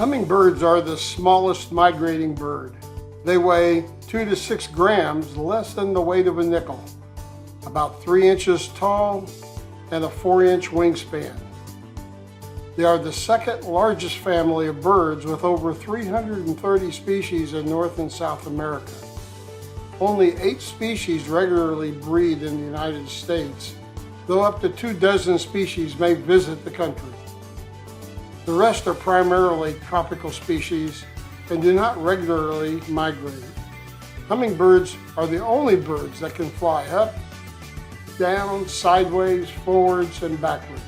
Hummingbirds are the smallest migrating bird. They weigh 2 to 6 grams, less than the weight of a nickel, about 3 inches tall, and a 4-inch wingspan. They are the second largest family of birds with over 330 species in North and South America. Only 8 species regularly breed in the United States, though up to 24 species may visit the country. The rest are primarily tropical species and do not regularly migrate. Hummingbirds are the only birds that can fly up, down, sideways, forwards, and backwards.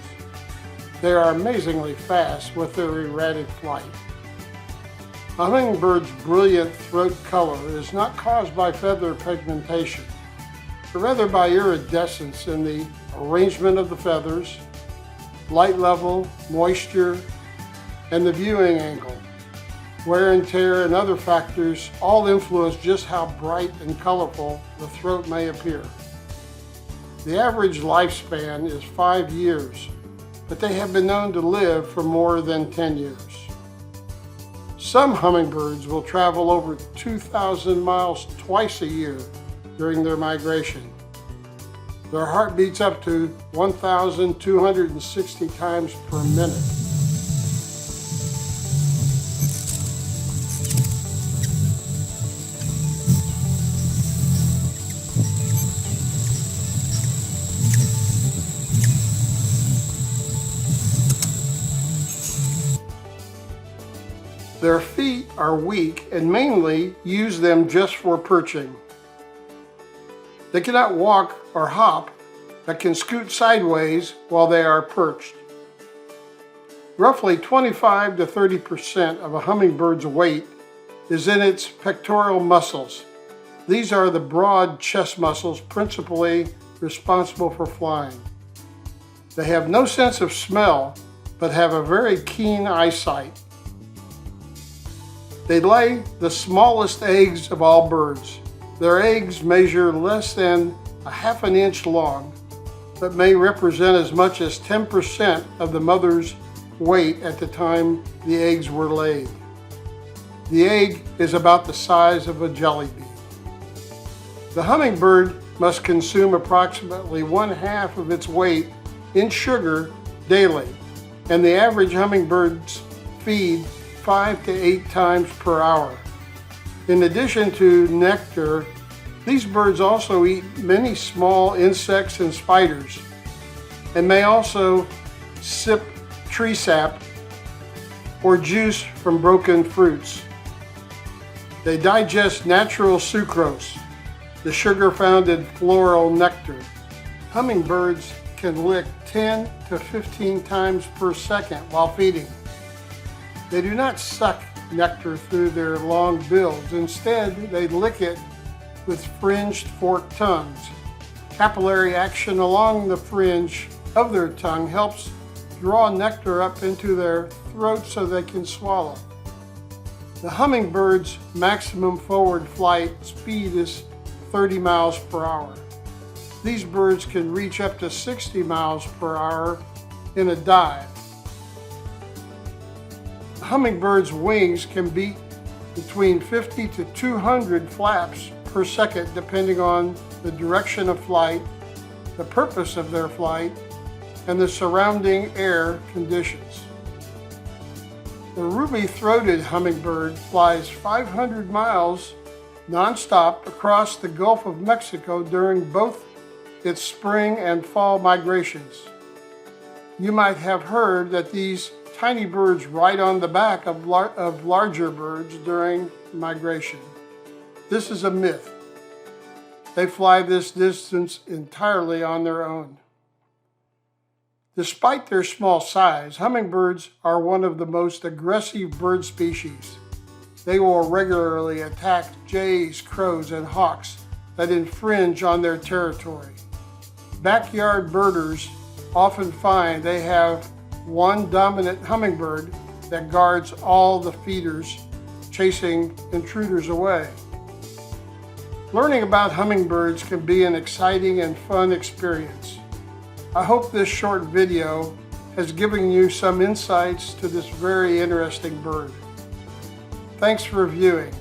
They are amazingly fast with their erratic flight. A hummingbird's brilliant throat color is not caused by feather pigmentation, but rather by iridescence in the arrangement of the feathers, light level, moisture, and the viewing angle. Wear and tear and other factors all influence just how bright and colorful the throat may appear. The average lifespan is 5 years, but they have been known to live for more than 10 years. Some hummingbirds will travel over 2,000 miles twice a year during their migration. Their heart beats up to 1,260 times per minute. Their feet are weak and mainly use them just for perching. They cannot walk or hop, but can scoot sideways while they are perched. Roughly 25 to 30% of a hummingbird's weight is in its pectoral muscles. These are the broad chest muscles principally responsible for flying. They have no sense of smell, but have a very keen eyesight. They lay the smallest eggs of all birds. Their eggs measure less than a half an inch long, but may represent as much as 10% of the mother's weight at the time the eggs were laid. The egg is about the size of a jelly bean. The hummingbird must consume approximately 1/2 of its weight in sugar daily, and the average hummingbirds feed 5 to 8 times per hour. In addition to nectar, these birds also eat many small insects and spiders, and may also sip tree sap or juice from broken fruits. They digest natural sucrose, the sugar found in floral nectar. Hummingbirds can lick 10 to 15 times per second while feeding. They do not suck nectar through their long bills. Instead, they lick it with fringed forked tongues. Capillary action along the fringe of their tongue helps draw nectar up into their throat so they can swallow. The hummingbird's maximum forward flight speed is 30 miles per hour. These birds can reach up to 60 miles per hour in a dive. The hummingbird's wings can beat between 50 to 200 flaps per second depending on the direction of flight, the purpose of their flight, and the surrounding air conditions. The ruby-throated hummingbird flies 500 miles non-stop across the Gulf of Mexico during both its spring and fall migrations. You might have heard that these tiny birds ride on the back of larger birds during migration. This is a myth. They fly this distance entirely on their own. Despite their small size, hummingbirds are one of the most aggressive bird species. They will regularly attack jays, crows, and hawks that infringe on their territory. Backyard birders often find they have one dominant hummingbird that guards all the feeders, chasing intruders away. Learning about hummingbirds can be an exciting and fun experience. I hope this short video has given you some insights to this very interesting bird. Thanks for viewing.